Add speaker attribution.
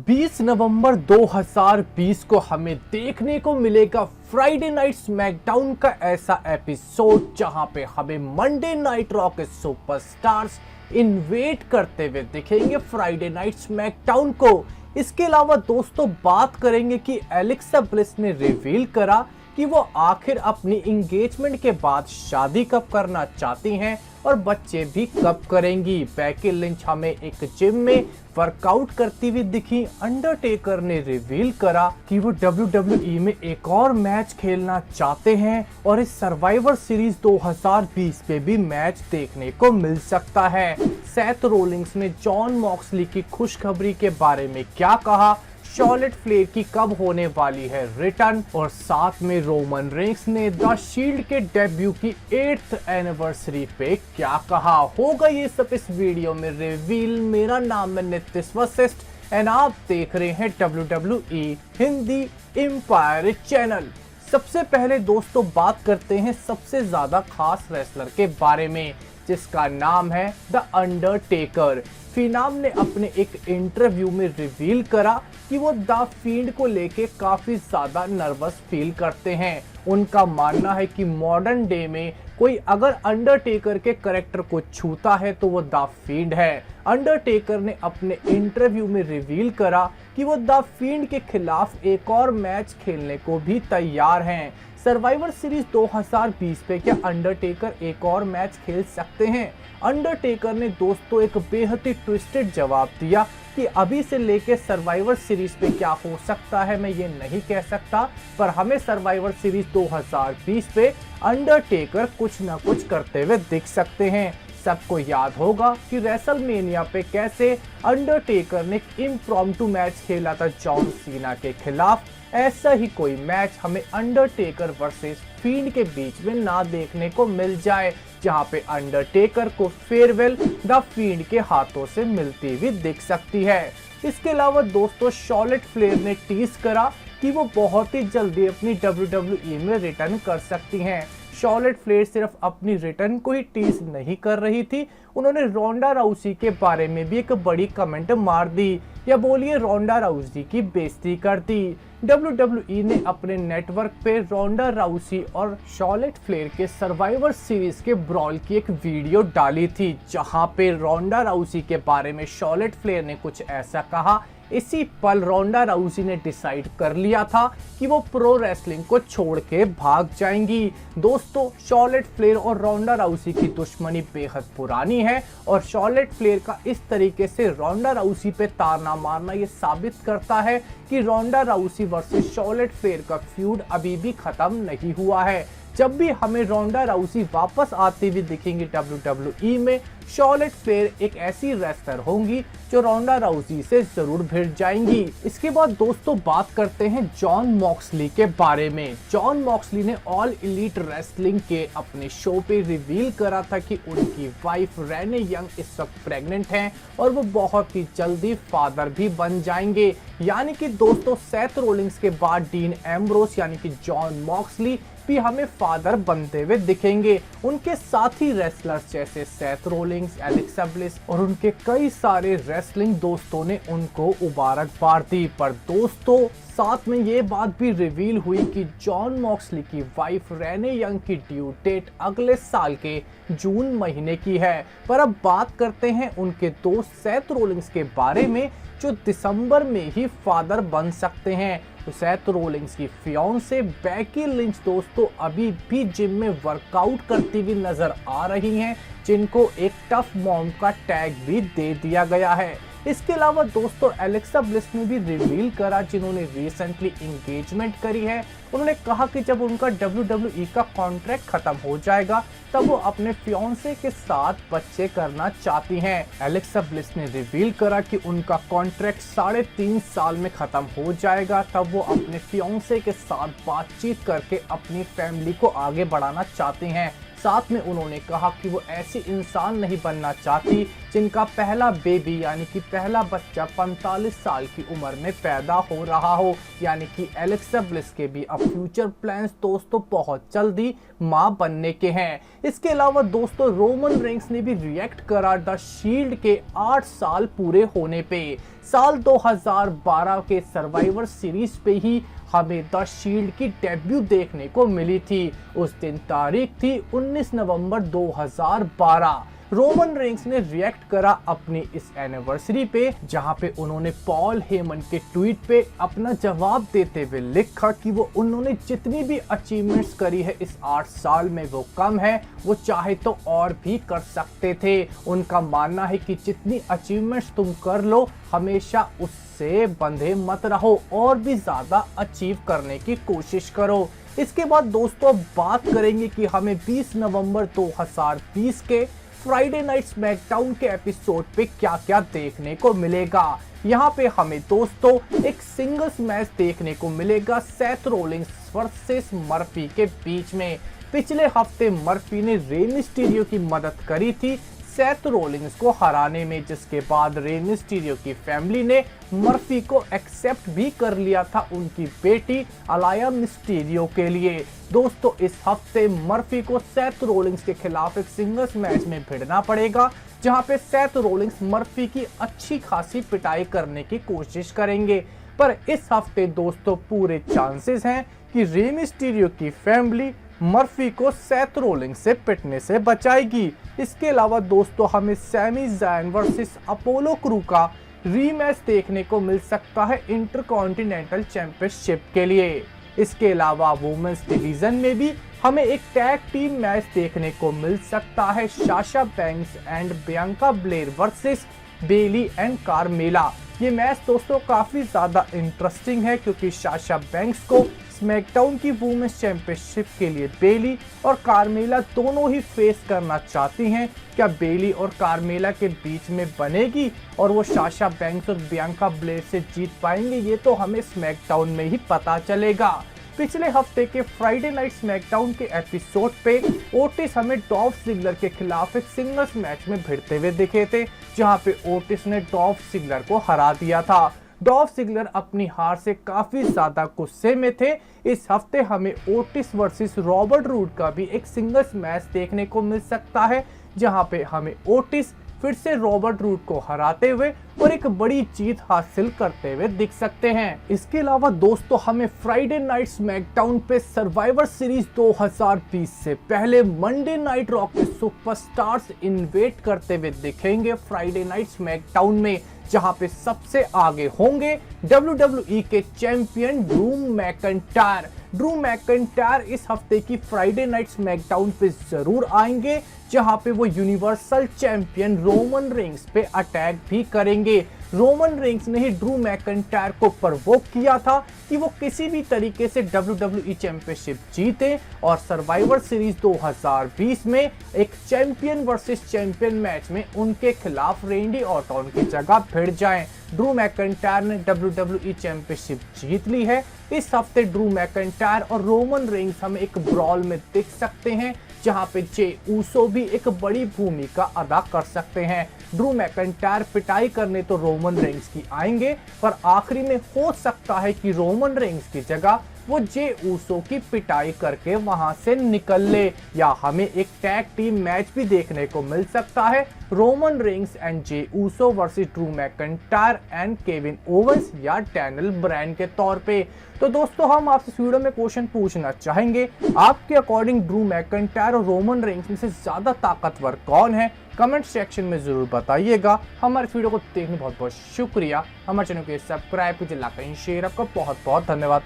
Speaker 1: 20 नवंबर 2020 को हमें देखने को मिलेगा फ्राइडे नाइट स्मैकडाउन का ऐसा एपिसोड जहां पे हमें मंडे नाइट रॉ के सुपरस्टार्स इन्वेट करते हुए दिखेंगे फ्राइडे नाइट स्मैकडाउन को। इसके अलावा दोस्तों बात करेंगे कि एलेक्सा ब्लिस ने रिवील करा कि वो आखिर अपनी एंगेजमेंट के बाद शादी कब करना चाहती हैं और बच्चे भी कब करेंगी। बेकी लिंच हमें एक जिम में वर्कआउट करती हुई दिखी। अंडरटेकर ने रिवील करा कि वो WWE में एक और मैच खेलना चाहते हैं और इस सर्वाइवर सीरीज 2020 पे भी मैच देखने को मिल सकता है। सेथ रोलिंग्स ने जॉन मॉक्सली की खुशखबरी के बारे में क्या कहा, शॉर्लेट फ्लेयर की कब होने वाली है रिटर्न, और साथ में रोमन रेंस ने द शील्ड के डेब्यू की 8th एनिवर्सरी पे क्या कहा। होगा ये सब इस वीडियो में रिवील। मेरा नाम है नितिश वशिष्ठ एंड आप देख रहे हैं WWE हिंदी एम्पायर चैनल। सबसे पहले दोस्तों बात करते हैं सबसे ज्यादा खास रेसलर के बारे में जिसका नाम है द अंडरटेकर। फिनाम ने अपने एक इंटरव्यू में रिवील करा कि वो द फील्ड को लेके काफी ज्यादा नर्वस फील करते हैं। उनका मानना है कि मॉडर्न डे में कोई अगर अंडरटेकर के कैरेक्टर को छूता है तो वो द फील्ड है। अंडरटेकर ने अपने इंटरव्यू में रिवील करा कि वो द फील्ड के खिलाफ एक और मैच खेलने को भी तैयार हैं। सर्वाइवर सीरीज 2020 पे क्या अंडरटेकर एक और मैच खेल सकते हैं? अंडरटेकर ने दोस्तों एक बेहद ही ट्विस्टेड जवाब दिया कि अभी से लेके सर्वाइवर सीरीज पे क्या हो सकता है मैं ये नहीं कह सकता, पर हमें सर्वाइवर सीरीज 2020 पे अंडरटेकर कुछ ना कुछ करते हुए दिख सकते हैं। सबको याद होगा कि रेसलमेनिया पे कैसे अंडरटेकर ने इम्प्रॉम्प्टू मैच खेला था जॉन सीना के खिलाफ। ऐसा ही कोई मैच हमें अंडरटेकर वर्सेस फील्ड के बीच में ना देखने को मिल जाए जहां पे अंडरटेकर को फेयरवेल द फील्ड के हाथों से मिलती हुई दिख सकती है। इसके अलावा दोस्तों शॉर्लेट फ्लेयर ने टीज करा कि वो बहुत ही जल्दी अपनी WWE में रिटर्न कर सकती हैं। शॉर्लेट फ्लेयर सिर्फ अपनी रिटर्न को ही टीज नहीं कर रही थी, उन्होंने रोंडा राउसी के बारे में भी एक बड़ी कमेंट मार दी, या बोलिए रोंडा राउसी की बेइज्जती कर दी। WWE ने अपने नेटवर्क पे रोंडा राउसी और शॉर्लेट फ्लेयर के सर्वाइवर सीरीज के ब्रॉल की एक वीडियो डाली थी जहां पे रोंडा राउसी के बारे में शॉर्लेट फ्लेयर ने कुछ ऐसा कहा। इसी पल रोंडा राउसी ने डिसाइड कर लिया था कि वो प्रो रेसलिंग को छोड़ के भाग जाएंगी। दोस्तों शॉर्लेट फ्लेयर और रोंडा राउसी की दुश्मनी बेहद पुरानी है और शॉर्लेट फ्लेयर का इस तरीके से रोंडा राउसी पे ताना मारना ये साबित करता है कि रोंडा राउसी वर्सेस शॉर्लेट फ्लेयर का फ्यूड अभी भी खत्म नहीं हुआ है। जब भी हमें रोंडा राउसी वापस आती हुई दिखेंगी WWE में, शॉर्लेट फ्लेयर एक ऐसी रेसलर होंगी जो रोंडा राउसी से जरूर भिड़ जाएंगी। इसके बाद दोस्तों बात करते हैं जॉन मॉक्सली के बारे में। जॉन मॉक्सली ने ऑल एलीट रेसलिंग के अपने शो पे रिवील करा था कि उनकी वाइफ रेने यंग इस वक्त प्रेग्नेंट हैं और वो बहुत ही जल्दी फादर भी बन जाएंगे। यानी कि दोस्तों सेथ रोलिंग्स के बाद डीन एम्ब्रोस यानी कि जॉन मॉक्सली भी हमें फादर बनते हुए दिखेंगे। उनके साथी रेसलर्स जैसे सेथ रोलिंग्स, एलेक्सा ब्लिस और उनके कई सारे रेसलिंग दोस्तों ने उनको मुबारकबाद दी। पर दोस्तों साथ में ये बात भी रिवील हुई कि जॉन मॉक्सली की वाइफ रेने यंग की ड्यू डेट अगले साल के जून महीने की है। पर अब बात करते हैं उनके दोस्त सेथ रोलिंग्स के बारे में जो दिसंबर में ही फादर बन सकते हैं। तो सेथ रोलिंग्स की फियांसे बेकी लिंच दोस्तों अभी भी जिम में वर्कआउट करती हुई नजर आ रही हैं, जिनको एक टफ मॉम का टैग भी दे दिया गया है। इसके अलावा दोस्तों एलेक्सा ब्लिस ने भी रिवील करा, जिन्होंने रिसेंटली एंगेजमेंट करी है। उन्होंने कहा कि जब उनका WWE का कॉन्ट्रैक्ट खत्म हो जाएगा तब वो अपने फियांसे के साथ बच्चे करना चाहती हैं। एलेक्सा ब्लिस ने रिवील करा कि उनका कॉन्ट्रैक्ट 3.5 साल में खत्म हो जाएगा, तब वो अपने फियांसे के साथ बातचीत करके अपनी फैमिली को आगे बढ़ाना चाहती हैं। साथ में उन्होंने कहा कि वो ऐसी इंसान नहीं बनना चाहती जिनका पहला बेबी यानी कि पहला बच्चा 45 साल की उम्र में पैदा हो रहा हो, यानी कि एलेक्सा ब्लिस के भी अब फ्यूचर प्लान्स दोस्तों बहुत जल्दी मां बनने के हैं। इसके अलावा दोस्तों रोमन रेंस ने भी रिएक्ट करा द शील्ड के 8 साल पूरे होने पे। साल 2012 के सर्वाइवर सीरीज पे ही हमें द शील्ड की डेब्यू देखने को मिली थी। उस दिन तारीख थी 19 नवंबर 2012। रोमन रेंस ने रिएक्ट करा अपनी इस एनिवर्सरी पे, जहां पे उन्होंने पॉल हेमन के ट्वीट पे अपना जवाब देते हुए लिखा कि वो उन्होंने जितनी भी अचीवमेंट्स करी है इस 8 साल में वो कम है, वो चाहे तो और भी कर सकते थे। उनका मानना है कि जितनी अचीवमेंट्स तुम कर लो हमेशा उससे बंधे मत रहो और भी ज्यादा अचीव करने की कोशिश करो। इसके बाद दोस्तों बात करेंगे कि हमें 20 नवंबर 2020 के फ्राइडे नाइट स्मैकडाउन के एपिसोड पे क्या क्या देखने को मिलेगा। यहाँ पे हमें दोस्तों एक सिंगल्स मैच देखने को मिलेगा सेथ रोलिंस वर्सेस मर्फी के बीच में। पिछले हफ्ते मर्फी ने रे मिस्टीरियो की मदद करी थी सेथ रोलिंस को हराने में, जिसके बाद रे मिस्टीरियो की फैमिली ने मर्फी को एक्सेप्ट भी कर लिया था उनकी बेटी अलाया मिस्टीरियो के लिए। दोस्तों इस हफ्ते मर्फी को सेथ रोलिंस के खिलाफ एक सिंगल्स मैच में भिड़ना पड़ेगा, जहां पे सेथ रोलिंस मर्फी की अच्छी खासी पिटाई करने की कोशिश करेंगे। पर इस हफ्ते दोस्तों पूरे चांसेस हैं कि रे मिस्टीरियो की फैमिली मर्फी को सेथ रोलिंस से पिटने से बचाएगी। इसके अलावा दोस्तों हमें Sami Zion versus Apollo crew का रीमैच देखने को मिल सकता है इंटरकॉन्टिनेंटल चैंपियनशिप के लिए। इसके अलावा वुमेन्स डिवीजन में भी हमें एक टैग टीम मैच देखने को मिल सकता है Sasha Banks and Bianca Belair versus Bayley and Carmella. ये मैच दोस्तों काफी ज्यादा इंटरेस्टिंग है क्योंकि साशा बैंक्स को स्मैकडाउन की वुमेन्स चैंपियनशिप के लिए बेली और कार्मेला दोनों ही फेस करना चाहती हैं। क्या बेली और कार्मेला के बीच में बनेगी और वो साशा बैंक्स और बियांका ब्लेयर से जीत पाएंगे, ये तो हमें स्मैकडाउन में ही पता चलेगा। पिछले हफ्ते के फ्राइडे नाइट स्मैकडाउन के एपिसोड पे ओटिस हमें डॉल्फ जिगलर के खिलाफ एक सिंगल्स मैच में भिड़ते हुए दिखे थे, जहां पे ओटिस ने डॉल्फ जिगलर को हरा दिया था। डॉल्फ जिगलर अपनी हार से काफी ज्यादा गुस्से में थे। इस हफ्ते हमें ओटिस वर्सेस रॉबर्ट रूड का भी एक सिंगल्स मैच देखने को मिल सकता है, जहां पे हमें ओटिस फिर से रॉबर्ट रूड को हराते हुए और एक बड़ी जीत हासिल करते हुए दिख सकते हैं। इसके अलावा दोस्तों हमें फ्राइडे नाइट स्मैकडाउन पे सर्वाइवर सीरीज 2020 से पहले मंडे नाइट रॉ के सुपरस्टार्स इन्वेट करते हुए दिखेंगे फ्राइडे नाइट स्मैकडाउन में, जहां पे सबसे आगे होंगे WWE के champion Drew McIntyre. Drew McIntyre इस हफ्ते की फ्राइडे नाइट स्मैकडाउन पे जरूर आएंगे, जहां पे वो यूनिवर्सल चैंपियन रोमन रेंस पे अटैक भी करेंगे। रोमन रेंस ने ही ड्रू मैकिंटायर को प्रवोक किया था कि वो किसी भी तरीके से WWE चैंपियनशिप जीते और सर्वाइवर सीरीज 2020 में एक चैंपियन वर्सेस चैंपियन मैच में उनके खिलाफ रेंडी ऑर्टन की जगह भिड़ जाएं। ड्रू मैकिंटायर ने WWE चैंपियनशिप जीत ली है। इस हफ्ते ड्रू मैकिंटायर और रोमन रेंस हमें एक ब्रॉल में दिख सकते हैं, जहां पे जे ऊसो भी एक बड़ी भूमिका अदा कर सकते हैं। ड्रू मैकिंटायर पिटाई करने तो रोमन रेंस की आएंगे, पर आखिरी में हो सकता है कि रोमन रेंस की जगह वो जे ऊसो की पिटाई करके वहां से निकल ले, या हमें एक टैग टीम मैच भी देखने को मिल सकता है Roman Reigns and Jey Uso versus Drew McIntyre and Kevin Owens या डैनियल ब्रायन के तौर पे। तो दोस्तों हम आपसे इस वीडियो में क्वेश्चन पूछना चाहेंगे, आपके अकॉर्डिंग ड्रू मैकिंटायर और रोमन रेंस में से ज्यादा ताकतवर कौन है? कमेंट सेक्शन में जरूर बताइएगा। हमारे वीडियो को देखने बहुत बहुत शुक्रिया। हमारे चैनल को सब्सक्राइब कीजिए, लाइक एंड शेयर। आपका बहुत बहुत धन्यवाद।